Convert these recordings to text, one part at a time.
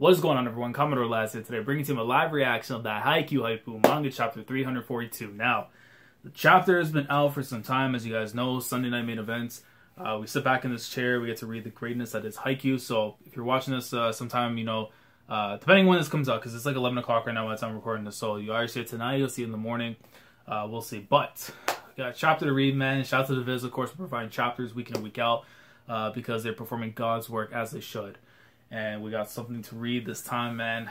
What is going on, everyone? Commodore Last here today, bringing to you a live reaction of that Haikyu manga chapter 342. Now, the chapter has been out for some time, as you guys know. Sunday night main events. We sit back in this chair, we get to read the greatness that is Haikyu. So, if you're watching this sometime, depending when this comes out, because it's like 11 o'clock right now by the time I'm recording this. So, you either see it tonight, you'll see it in the morning. We'll see. But, we got a chapter to read, man. Shout out to the Viz, of course, for providing chapters week in and week out, because they're performing God's work as they should. And we got something to read this time, man.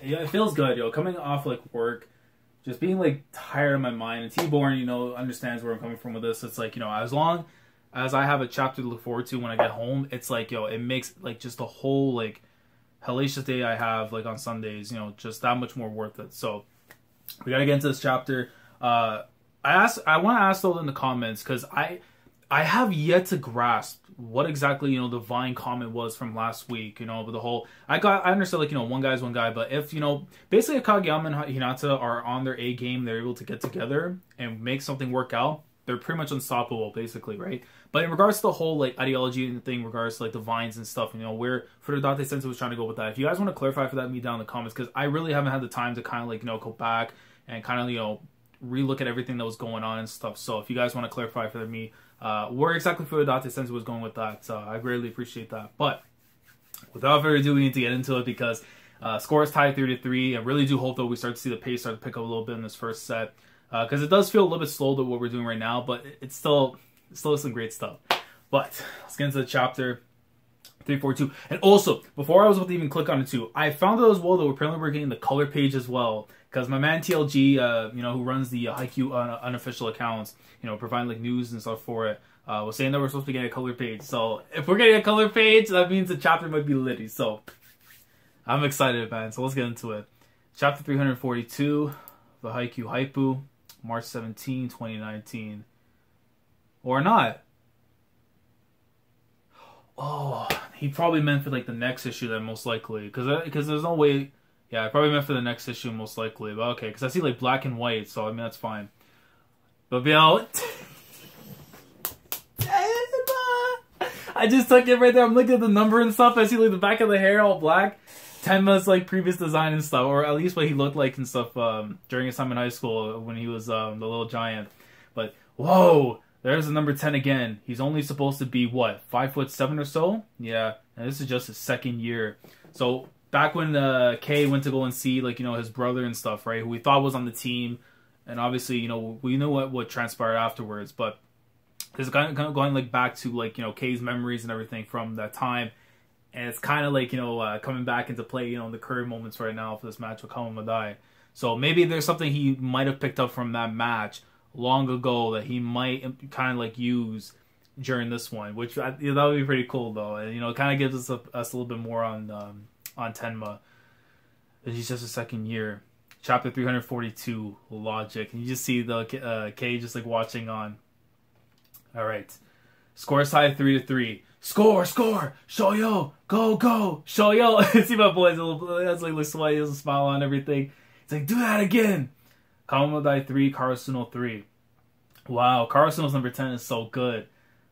Yeah, it feels good, yo. Coming off, like, work, just being, like, tired of my mind. And T-Born, understands where I'm coming from with this. It's like, as long as I have a chapter to look forward to when I get home, it's like, it makes, like, just the whole, like, hellacious day I have, like, on Sundays, just that much more worth it. So, we gotta get into this chapter. I want to ask, though, in the comments, because I have yet to grasp what exactly, the Vine comment was from last week, but the whole, I understood, like, one guy's one guy, but if, basically if Kageyama and Hinata are on their A game, they're able to get together and make something work out, they're pretty much unstoppable, basically, right? But in regards to the whole, like, ideology and thing, in regards to, like, the Vines and stuff, where Furudate Sensei was trying to go with that, if you guys want to clarify for that, me down in the comments, because I really haven't had the time to kind of, like, go back and kind of, relook at everything that was going on and stuff. So if you guys want to clarify for me where exactly Furudate Sensei was going with that, I greatly appreciate that. But without further ado, we need to get into it, because score is tied 3-3. I really do hope that we start to see the pace start to pick up a little bit in this first set, because it does feel a little bit slow to what we're doing right now, but it's still some great stuff. But let's get into the chapter 342. And also, before I was about to even click on it too, I found out as well that apparently we're getting the color page as well, because my man TLG, who runs the Haikyu unofficial accounts, providing like news and stuff for it, was saying that we're supposed to be getting a color page. So if we're getting a color page, that means the chapter might be litty. So I'm excited, man. So let's get into it. Chapter 342, the Haikyu, March 17, 2019. Or not. Oh, he probably meant for like the next issue then, most likely, because there's no way. Yeah, I probably meant for the next issue, most likely. But okay, because I see like black and white, so I mean that's fine. But I just took it right there. I'm looking at the number and stuff. I see like the back of the hair all black. Tenma's like previous design and stuff, or at least what he looked like and stuff during his time in high school when he was the little giant. But whoa, there's the number 10 again. He's only supposed to be what, 5'7" or so? Yeah, and this is just his second year. So back when Kay went to go and see, like, his brother and stuff, right, who we thought was on the team, and obviously, we know what transpired afterwards, but this is kind of going, like, back to, like, Kay's memories and everything from that time, and it's kind of, like, coming back into play, in the current moments right now for this match with Kawamadai. So maybe there's something he might have picked up from that match long ago that he might kind of, like, use during this one, which, that would be pretty cool, though, and, it kind of gives us a little bit more on Tenma. He's just a second year. Chapter 342, Logic. And you just see the K just like watching on. Alright. Score side 3-3. Score! Shoyo! Go! Shoyo! See my boys, that's like he has a smile on everything. It's like, do that again! Kawamadai 3, Karasuno 3. Wow, Karasuno's number 10 is so good.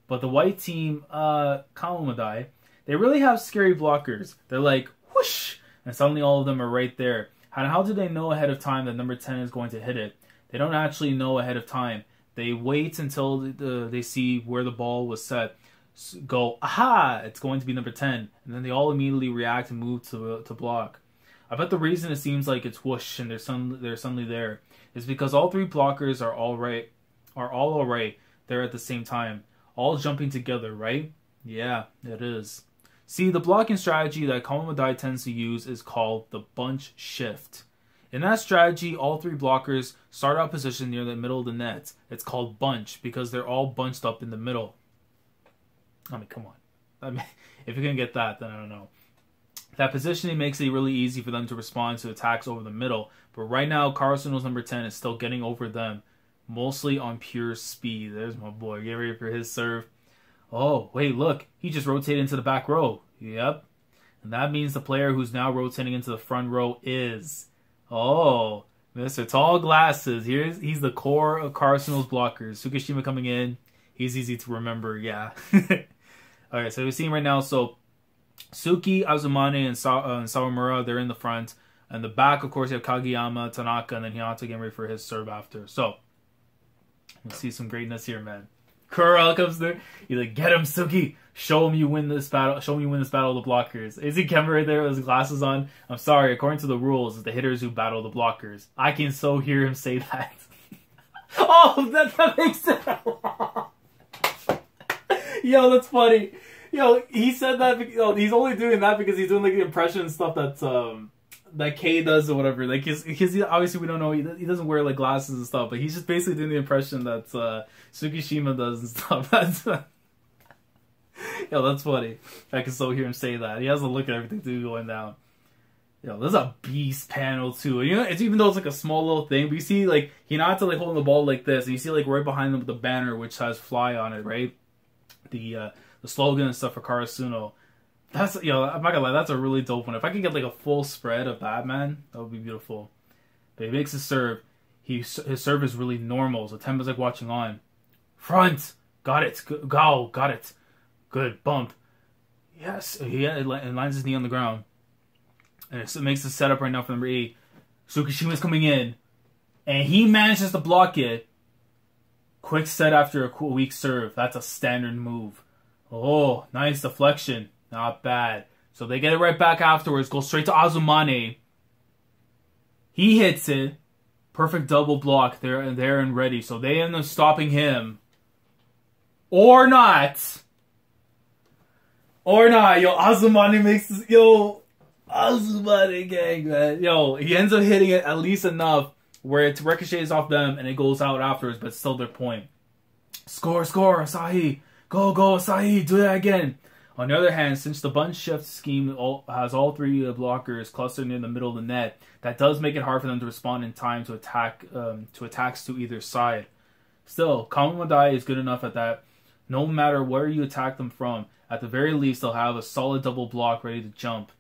But the white team, Kawamadai, they really have scary blockers. They're like, whoosh! And suddenly all of them are right there. And how do they know ahead of time that number 10 is going to hit it? They don't actually know ahead of time. They wait until they see where the ball was set. Go, aha! It's going to be number 10. And then they all immediately react and move to block. I bet the reason it seems like it's whoosh and they're suddenly there is because all three blockers are all alright there at the same time. All jumping together, right? Yeah, it is. See, the blocking strategy that Kawamadai tends to use is called the bunch shift. In that strategy, all three blockers start out positioned near the middle of the net. It's called bunch because they're all bunched up in the middle. I mean, come on. I mean, if you can get that, then I don't know. That positioning makes it really easy for them to respond to attacks over the middle. But right now, Karasuno's number 10 is still getting over them, mostly on pure speed. There's my boy. Get ready for his serve. Oh, wait, look. He just rotated into the back row. Yep. And that means the player who's now rotating into the front row is... Oh, Mr. Tall Glasses. He's the core of Karasuno's blockers. Tsukishima coming in. He's easy to remember, yeah. Alright, so we're seeing right now, so Suki, Azumane, and Sawamura, they're in the front. And the back, of course, you have Kageyama, Tanaka, and then Hinata getting ready for his serve after. So, we'll see some greatness here, man. Kura comes there. He's like, get him, Suki. Show him you win this battle. Show him you win this battle of the blockers. Is he Kemba right there with his glasses on? I'm sorry. According to the rules, it's the hitters who battle the blockers. I can so hear him say that. Oh, that makes it. Yo, that's funny. Yo, he said that. He's only doing that because he's doing like the impression stuff that's that K does or whatever. Like, because obviously we don't know, he doesn't wear like glasses and stuff, but he's just basically doing the impression that Tsukishima does and stuff. That's yo, that's funny. I can still hear him say that. He has a look at everything too going down. Yo, there's a beast panel too. You know, it's even though it's like a small little thing, but you see like Hinata like holding the ball like this, and you see like right behind them the banner which has Fly on it, right? The slogan and stuff for Karasuno. That's, I'm not gonna lie, that's a really dope one. If I could get like a full spread of that, man, that would be beautiful. But he makes his serve. His serve is really normal, so Tenma's like watching on. Front! Got it! Go! Got it! Good, bump. Yes, it lines his knee on the ground. And it makes the setup right now for number 8. Tsukishima's coming in. And he manages to block it. Quick set after a weak serve. That's a standard move. Oh, nice deflection. Not bad. So they get it right back afterwards. Go straight to Azumane. He hits it. Perfect double block. They're there and ready. So they end up stopping him. Or not. Or not. Yo, Azumane makes this. Yo, Azumane gang, man. Yo, he ends up hitting it at least enough where it ricochets off them and it goes out afterwards, but still their point. Score, Asahi. Go, Asahi. Do that again. On the other hand, since the bunch shift scheme has all 3 blockers clustered in the middle of the net, that does make it hard for them to respond in time to attacks to either side. Still, Commodore is good enough at that. No matter where you attack them from, at the very least they'll have a solid double block ready to jump.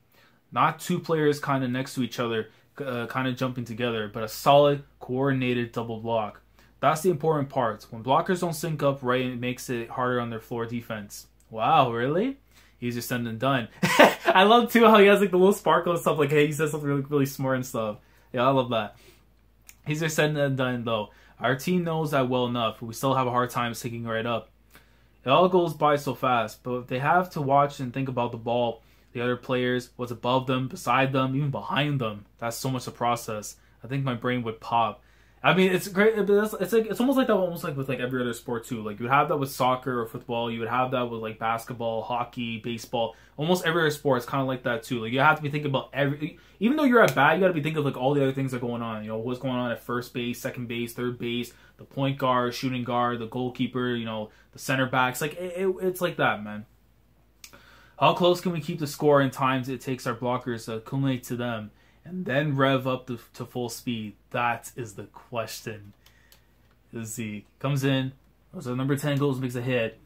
Not 2 players kind of next to each other, kind of jumping together, but a solid, coordinated double block. That's the important part. When blockers don't sync up right, it makes it harder on their floor defense. Wow, really? Easier said than done. I love too how he has like the little sparkle and stuff. Like, hey, he says something really, really smart and stuff. Yeah, I love that. Easier said than done, though. Our team knows that well enough. We still have a hard time syncing right up. It all goes by so fast, but they have to watch and think about the ball, the other players, what's above them, beside them, even behind them. That's so much to process. I think my brain would pop. I mean, it's great. It's almost like that. Almost like with like every other sport too. Like you would have that with soccer or football. You would have that with like basketball, hockey, baseball. Almost every other sport is kind of like that too. Like you have to be thinking about even though you're at bat, you got to be thinking of like all the other things that are going on. You know, what's going on at first base, second base, third base, the point guard, shooting guard, the goalkeeper. You know, the center backs. Like it's like that, man. How close can we keep the score in times it takes our blockers to accumulate to them? And then rev up to full speed. That is the question. Let's see. Comes in. So number 10 goes, makes a hit.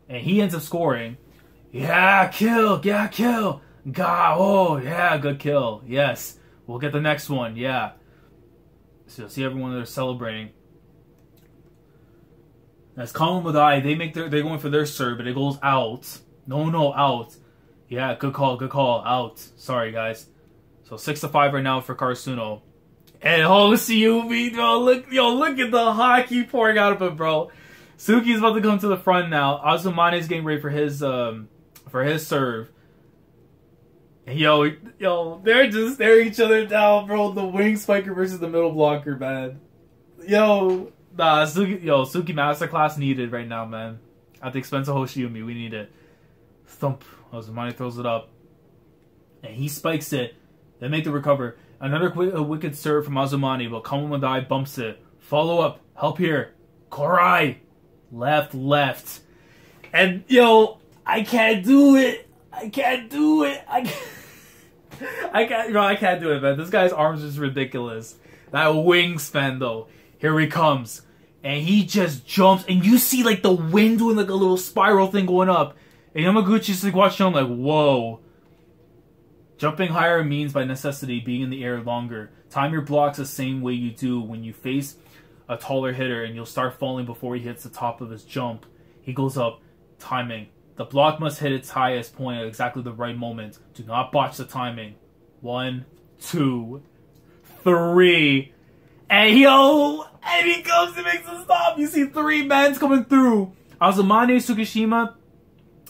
And he ends up scoring. Yeah, kill. Yeah, kill. God, oh, yeah, good kill. Yes. We'll get the next one. Yeah. So you'll see everyone there celebrating. As Commodore, they're going for their serve, but it goes out. No, out. Yeah, good call. Out. Sorry, guys. So 6-5 right now for Karasuno. And Hoshiumi, look at the hockey pouring out of it, bro. Suki's about to come to the front now. Azumane's getting ready for his serve. And they're just staring each other down, bro. The wing spiker versus the middle blocker, man. Suki masterclass needed right now, man. At the expense of Hoshiumi, we need it. Thump. Azumane throws it up. And he spikes it. They make the recover. Another wicked serve from Azumane, but Commodore bumps it. Follow up. Help here. Korai. Left. And, I can't do it. I can't do it, man. This guy's arms is ridiculous. That wingspan, though. Here he comes. And he just jumps. And you see, like, the wind doing, like, a little spiral thing going up. And Yamaguchi's, like, watching him, like, whoa. Jumping higher means by necessity being in the air longer. Time your blocks the same way you do when you face a taller hitter and you'll start falling before he hits the top of his jump. He goes up, timing. The block must hit its highest point at exactly the right moment. Do not botch the timing. 1, 2, 3. And he comes and makes a stop. You see 3 men coming through. Azumane, Tsukishima,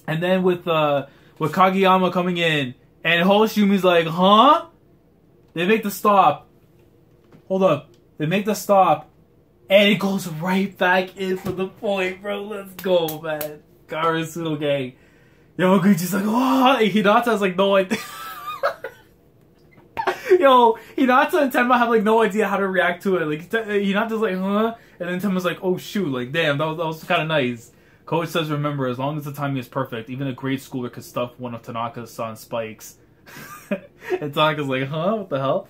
and then with Kageyama coming in. And Hoshiumi's like, huh? They make the stop. Hold up. They make the stop. And it goes right back in for the point, bro. Let's go, man. Karasuno gang. Yamaguchi's like, oh, Hinata's like, no idea. Yo, Hinata and Tenma have like no idea how to react to it. Like, Hinata's like, huh? And then Tenma's like, oh shoot, like, damn, that was kind of nice. Coach says, remember, as long as the timing is perfect, even a grade schooler could stuff one of Tanaka's son spikes. And Tanaka's like, huh? What the hell?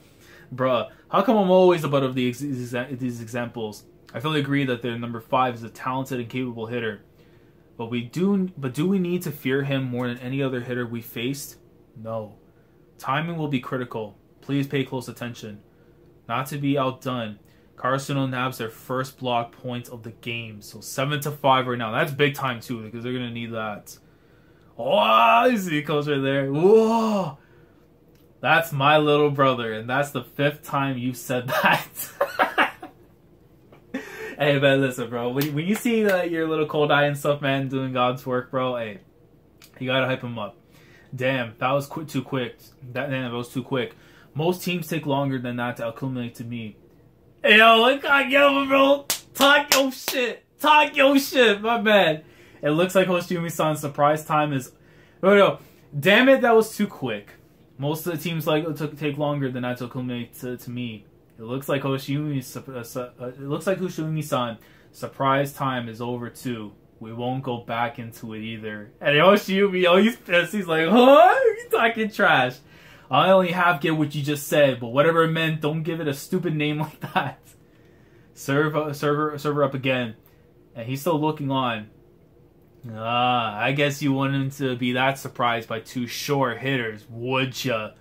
Bruh, how come I'm always the butt of these examples? I fully agree that their number 5 is a talented and capable hitter. But do we need to fear him more than any other hitter we faced? No. Timing will be critical. Please pay close attention. Not to be outdone, Karasuno nabs their first block point of the game. So 7-5 right now. That's big time too, because they're gonna need that. Oh, you see Coach right there. Whoa! That's my little brother, and that's the 5th time you've said that. Hey man, listen, bro. When you see your little cold eye and stuff, man, doing God's work, bro, hey, you gotta hype him up. Damn, that was too quick. That was too quick. Most teams take longer than that to accumulate to me. Hey, yo, I can't get him, bro. Talk your shit. Talk your shit, my man. It looks like Hoshiumi-san's surprise time is... No. Damn it, that was too quick. Most of the teams take longer than that to accumulate to me. It looks like Hoshiumi-san surprise time is over too. We won't go back into it either. And Hoshiumi, he's pissed. He's like, huh? You talking trash. I only half get what you just said, but whatever it meant, don't give it a stupid name like that. Server up again. And he's still looking on. I guess you want him to be that surprised by 2 short hitters, would ya?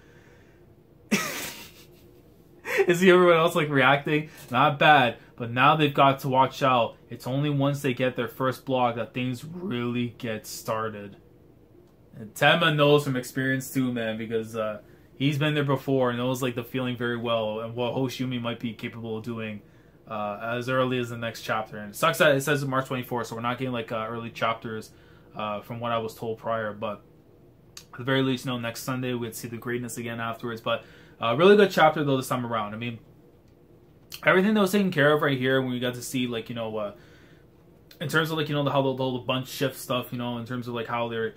Is everyone else like reacting? Not bad, but now they've got to watch out. It's only once they get their first block that things really get started. And Tenma knows from experience too, man, because he's been there before and knows like the feeling very well and what Hoshiumi might be capable of doing as early as the next chapter. And it sucks that it says March 24th, so we're not getting like early chapters from what I was told prior. But at the very least, next Sunday we'd see the greatness again afterwards. But really good chapter though this time around. I mean, everything that was taken care of right here when we got to see like in terms of like how the bunch shift stuff, in terms of like how they're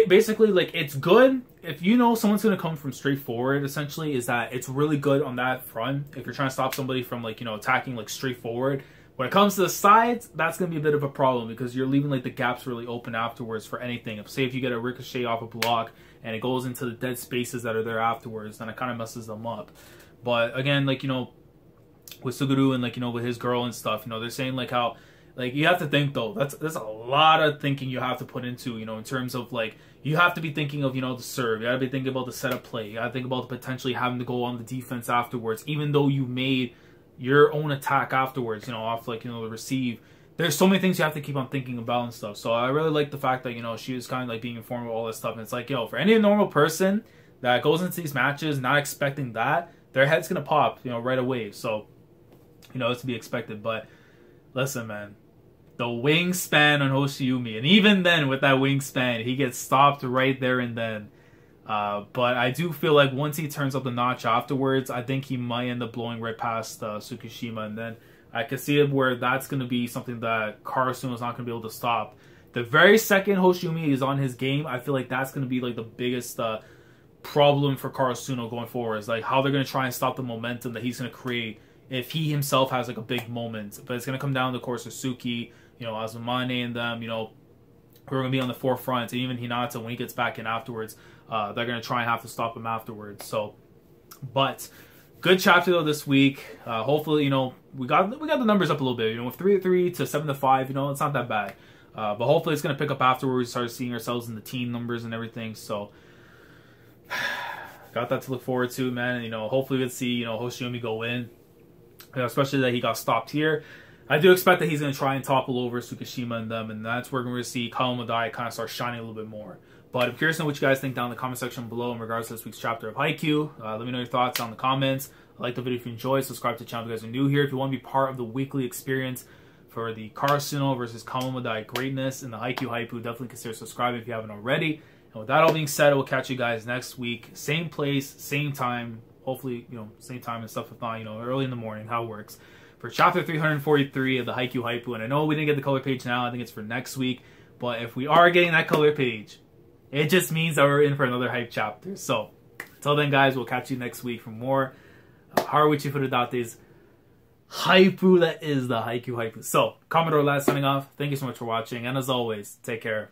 basically like it's good if someone's gonna come from straightforward. Essentially, is that it's really good on that front if you're trying to stop somebody from like attacking like straightforward. When it comes to the sides, that's gonna be a bit of a problem because you're leaving like the gaps really open afterwards for anything. If you get a ricochet off a block and it goes into the dead spaces that are there afterwards, then it kind of messes them up. But again, like with Suguru and like with his girl and stuff, they're saying like how like you have to think though. There's a lot of thinking you have to put into in terms of like you have to be thinking of the serve. You got to be thinking about the setup play. You got to think about potentially having to go on the defense afterwards, even though you made your own attack afterwards. Off like the receive. There's so many things you have to keep on thinking about and stuff. So I really like the fact that she was kind of like being informed of all this stuff. And it's like for any normal person that goes into these matches not expecting that, their head's gonna pop right away. So it's to be expected. But listen, man. The wingspan on Hoshiumi, and even then with that wingspan, he gets stopped right there and then. But I do feel like once he turns up the notch afterwards, I think he might end up blowing right past Tsukishima, and then I can see it where that's going to be something that Karasuno is not going to be able to stop. The very second Hoshiumi is on his game, I feel like that's going to be like the biggest problem for Karasuno going forward. Is like how they're going to try and stop the momentum that he's going to create if he himself has like a big moment. But it's going to come down to, of course, Suki, Azumane and them, who are going to be on the forefront, and even Hinata when he gets back in afterwards, they're going to try and have to stop him afterwards. So, but good chapter though this week. Hopefully, we got the numbers up a little bit. With 3-3 to 7-5, it's not that bad. But hopefully, it's going to pick up afterwards. Start seeing ourselves in the team numbers and everything. So, got that to look forward to, man. And, hopefully, we'll see Hoshiumi go in, especially that he got stopped here. I do expect that he's going to try and topple over Tsukishima and them, and that's where we're going to see Commodore kind of start shining a little bit more. But I'm curious to know what you guys think down in the comment section below in regards to this week's chapter of Haikyu. Let me know your thoughts down in the comments. Like the video if you enjoyed. Subscribe to the channel if you guys are new here. If you want to be part of the weekly experience for the Karasuno versus Commodore greatness in the Haikyu Hypu, definitely consider subscribing if you haven't already. And with that all being said, I will catch you guys next week. Same place, same time. Hopefully, same time and stuff. If not, early in the morning, how it works. For chapter 343 of the Haikyu Hypu. And I know we didn't get the color page now. I think it's for next week. But if we are getting that color page, it just means that we're in for another hype chapter. So, until then, guys, we'll catch you next week for more Haruichi Furudate's Hypu that is the Haikyu Hypu. So, Commodore Last signing off. Thank you so much for watching. And as always, take care.